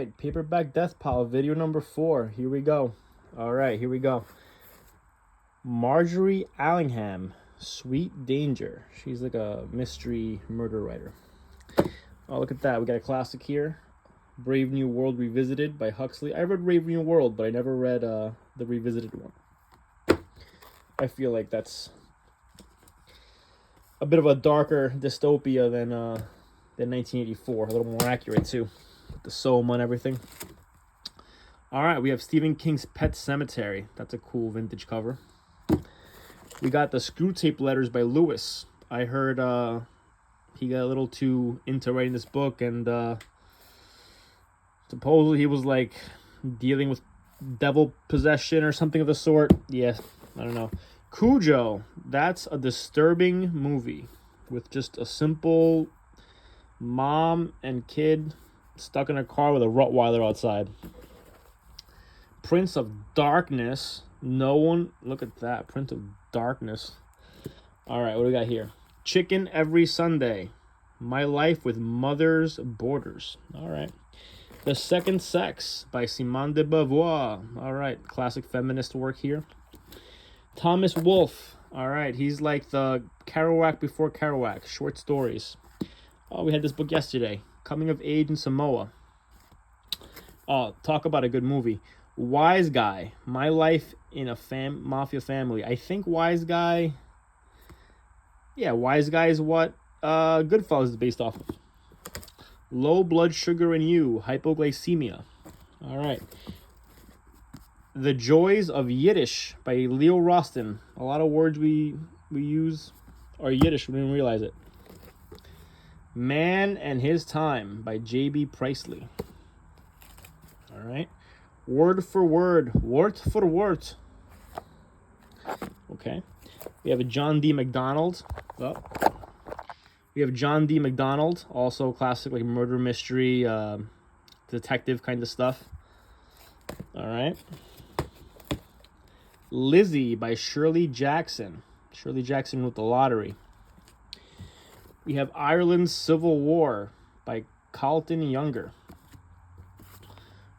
right, Paperback Death Pile, video number 4. Here we go. All right, here we go. Marjorie Allingham, Sweet Danger. She's like a mystery murder writer. Oh, look at that. We got a classic here. Brave New World Revisited by Huxley. I read Brave New World, but I never read the revisited one. I feel like that's a bit of a darker dystopia than 1984. A little more accurate, too. With the Soma and everything. All right, we have Stephen King's Pet Sematary. That's a cool vintage cover. We got the Screw Tape Letters by Lewis. I heard he got a little too into writing this book, and supposedly he was like dealing with devil possession or something of the sort. Yeah, I don't know. Cujo, that's a disturbing movie with just a simple mom and kid stuck in a car with a Rottweiler outside. Prince of Darkness. No one, look at that. Prince of Darkness. All right, what do we got here? Chicken Every Sunday. My Life with Mother's Borders. All right. The Second Sex by Simone de Beauvoir. All right, classic feminist work here. Thomas Wolfe. All right, he's like the Kerouac before Kerouac. Short stories. Oh, we had this book yesterday. Coming of Age in Samoa. Oh, talk about a good movie. Wise Guy. My Life in a Mafia Family. I think Wise Guy... Yeah, Wise Guy is what Goodfellas is based off of. Low Blood Sugar in You. Hypoglycemia. All right. The Joys of Yiddish by Leo Rostin. A lot of words we use are Yiddish. We didn't realize it. Man and His Time by J.B. Priestley. All right. Word for Word. Word for Word. Okay. We have a John D. MacDonald. Oh. We have John D. MacDonald. Also classic like murder mystery, detective kind of stuff. All right. Lizzie by Shirley Jackson. Shirley Jackson wrote The Lottery. We have Ireland's Civil War by Carlton Younger.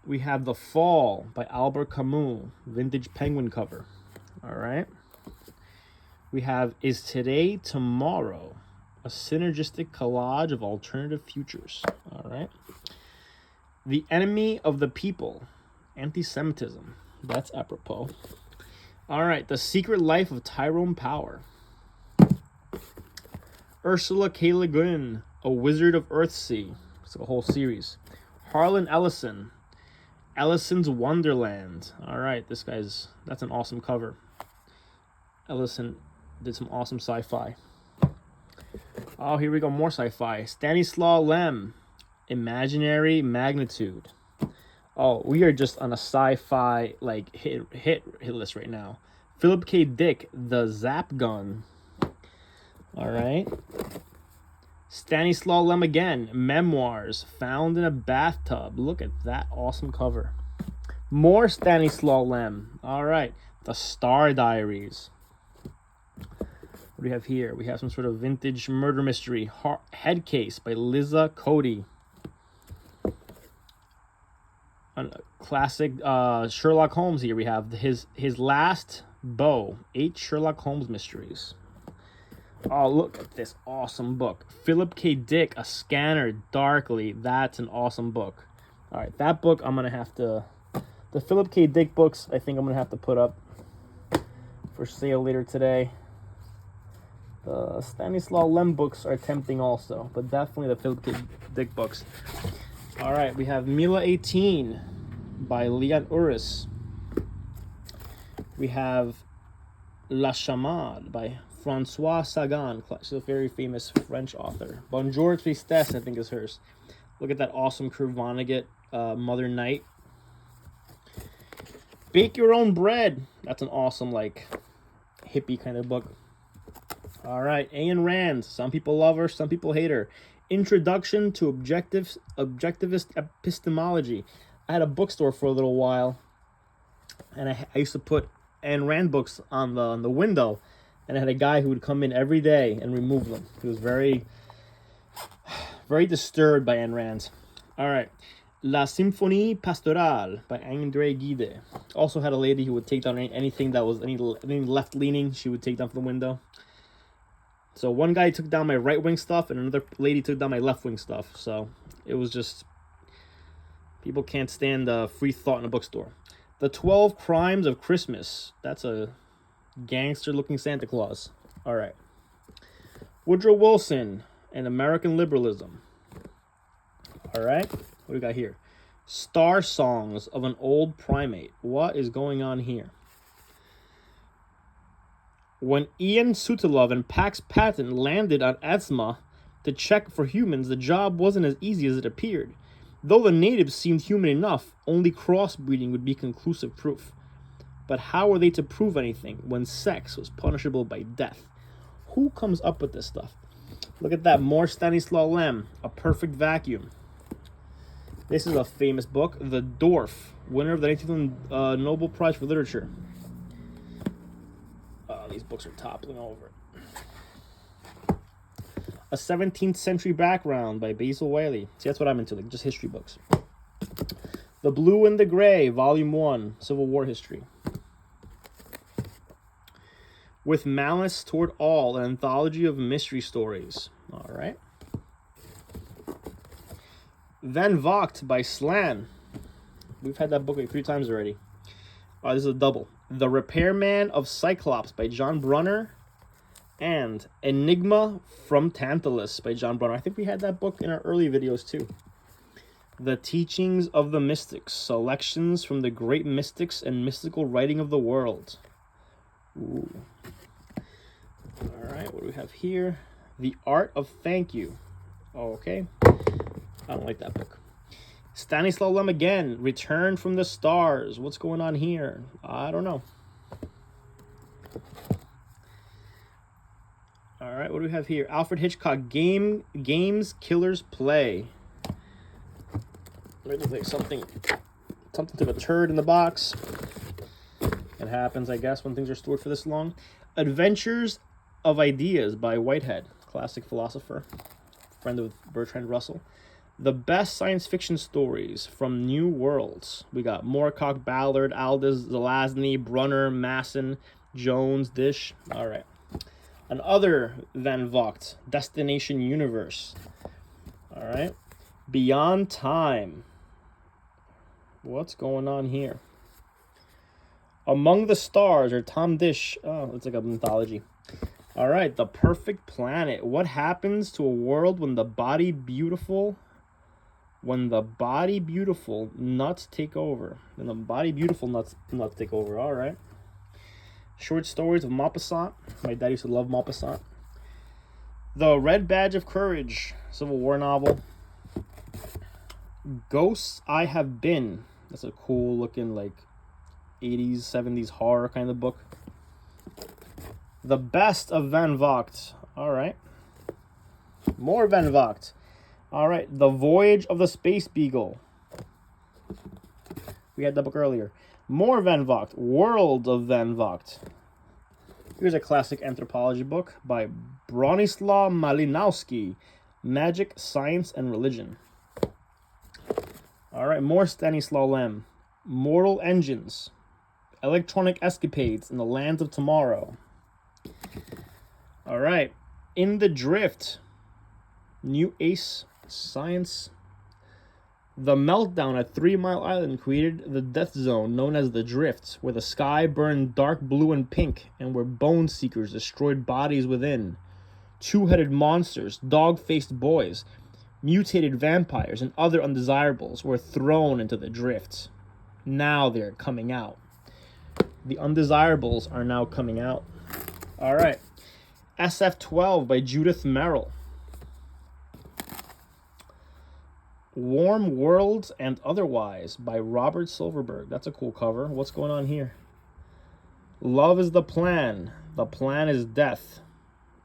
We have The Fall by Albert Camus, vintage Penguin cover. All right. We have Is Today Tomorrow, a synergistic collage of alternative futures. All right. The Enemy of the People, anti-Semitism. That's apropos. All right. The Secret Life of Tyrone Power. Ursula K. Le Guin, A Wizard of Earthsea. It's a whole series. Harlan Ellison, Ellison's Wonderland. All right, that's an awesome cover. Ellison did some awesome sci-fi. Oh, here we go, more sci-fi. Stanislaw Lem, Imaginary Magnitude. Oh, we are just on a sci-fi like hit list right now. Philip K. Dick, The Zap Gun. All right. Stanislaw Lem again, Memoirs, Found in a Bathtub. Look at that awesome cover. More Stanislaw Lem. All right. The Star Diaries. What do we have here? We have some sort of vintage murder mystery. Head Case by Liza Cody. A classic Sherlock Holmes here. We have his Last Bow. 8 Sherlock Holmes mysteries. Oh, look at this awesome book. Philip K. Dick, A Scanner Darkly. That's an awesome book. All right, that book I'm going to have to... The Philip K. Dick books, I think I'm going to have to put up for sale later today. The Stanislaw Lem books are tempting also, but definitely the Philip K. Dick books. All right, we have Mila 18 by Leon Uris. We have La Chamade by Francois Sagan. She's a very famous French author. Bonjour Tristesse, I think, is hers. Look at that awesome Kurt Vonnegut, Mother Night. Bake Your Own Bread. That's an awesome, like, hippie kind of book. All right, Ayn Rand. Some people love her, some people hate her. Introduction to Objectivist Epistemology. I had a bookstore for a little while, and I used to put Ayn Rand books on the window, and I had a guy who would come in every day and remove them. He was very, very disturbed by Ayn Rand. All right. La Symphonie Pastorale by Andre Gide. Also had a lady who would take down anything that was any left-leaning, she would take down from the window. So one guy took down my right-wing stuff, and another lady took down my left-wing stuff. So it was just... people can't stand free thought in a bookstore. The 12 Crimes of Christmas. That's a gangster-looking Santa Claus. All right. Woodrow Wilson and American Liberalism. All right. What do we got here? Star Songs of an Old Primate. What is going on here? When Ian Sutilov and Pax Patton landed on Etzma to check for humans, the job wasn't as easy as it appeared. Though the natives seemed human enough, only crossbreeding would be conclusive proof. But how were they to prove anything when sex was punishable by death? Who comes up with this stuff? Look at that, more Stanislaw Lem, A Perfect Vacuum. This is a famous book, The Dwarf, winner of the 19th Nobel Prize for Literature. These books are toppling over. A 17th Century Background by Basil Whaley. See, that's what I'm into, like just history books. The Blue and the Gray, Volume 1, Civil War History. With Malice Toward All, an anthology of mystery stories. All right. Van Vogt by Slan. We've had that book like 3 times already. This is a double. The Repairman of Cyclops by John Brunner. And Enigma from Tantalus by John Brunner. I think we had that book in our early videos too. The Teachings of the Mystics. Selections from the great mystics and mystical writing of the world. Ooh. All right, what do we have here? The Art of Thank You. Okay. I don't like that book. Stanislaw Lem again. Return from the Stars. What's going on here? I don't know. All right, what do we have here? Alfred Hitchcock, Games Killers Play. It looks like something took a turd in the box. It happens, I guess, when things are stored for this long. Adventures of Ideas by Whitehead, classic philosopher, friend of Bertrand Russell. The best science fiction stories from New Worlds. We got Moorcock, Ballard, Aldous, Zelazny, Brunner, Masson, Jones, Dish. All right. Another Van Vogt, Destination Universe. All right. Beyond Time. What's going on here? Among the Stars, or Tom Dish. Oh, it's like a mythology. All right. The Perfect Planet. What happens to a world when the body beautiful nuts take over? When the body beautiful nuts take over. All right. Short stories of Maupassant. My dad used to love Maupassant. The Red Badge of Courage, Civil War novel. Ghosts I Have Been. That's a cool looking like 80s, 70s horror kind of book. The Best of Van Vogt. All right. More Van Vogt. All right. The Voyage of the Space Beagle. We had that book earlier. More Van Vogt. World of Van Vogt. Here's a classic anthropology book by Bronislaw Malinowski. Magic, Science, and Religion. All right, more Stanislaw Lem. Mortal Engines. Electronic Escapades in the Lands of Tomorrow. All right. In the Drift. New Ace Science. The meltdown at 3 Mile Island created the death zone known as the Drift, where the sky burned dark blue and pink, and where bone seekers destroyed bodies within. Two-headed monsters, dog-faced boys, mutated vampires, and other undesirables were thrown into the Drift. Now they're coming out. The undesirables are now coming out. All right. SF-12 by Judith Merrill. Warm Worlds and Otherwise by Robert Silverberg. That's a cool cover. What's going on here? Love is the Plan. The Plan is Death.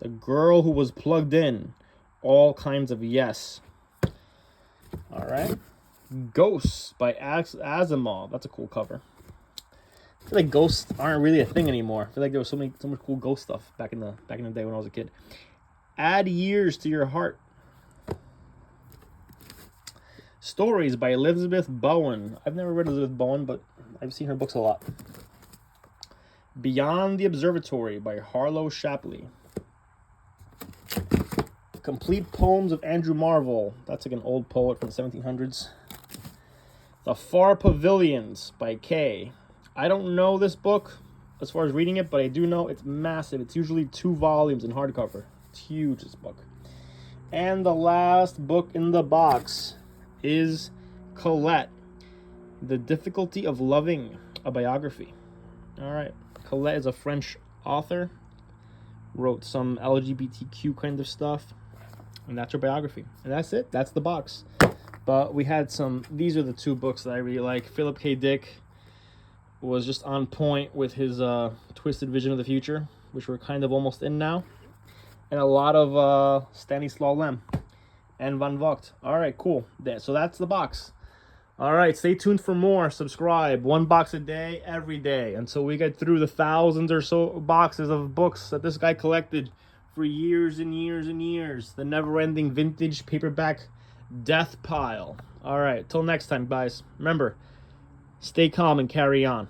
The Girl Who Was Plugged In. All Kinds of Yes. All right. Ghosts by Asimov. That's a cool cover. I feel like ghosts aren't really a thing anymore. I feel like there was so much cool ghost stuff back in the day when I was a kid. Add Years to Your Heart. Stories by Elizabeth Bowen. I've never read Elizabeth Bowen, but I've seen her books a lot. Beyond the Observatory by Harlow Shapley. Complete Poems of Andrew Marvell. That's like an old poet from the 1700s. The Far Pavilions by Kay. I don't know this book as far as reading it, but I do know it's massive. It's usually 2 volumes in hardcover. It's huge, this book. And the last book in the box is Colette, The Difficulty of Loving, a biography. All right. Colette is a French author. Wrote some LGBTQ kind of stuff. And that's her biography. And that's it. That's the box. But we had some... These are the 2 books that I really like. Philip K. Dick was just on point with his Twisted Vision of the Future, which we're kind of almost in now. And a lot of Stanislaw Lem and Van Vogt. All right, cool. So that's the box. All right, stay tuned for more. Subscribe. 1 box a day, every day, until we get through the thousands or so boxes of books that this guy collected for years and years and years. The never-ending vintage paperback death pile. All right, till next time, guys. Remember, stay calm and carry on.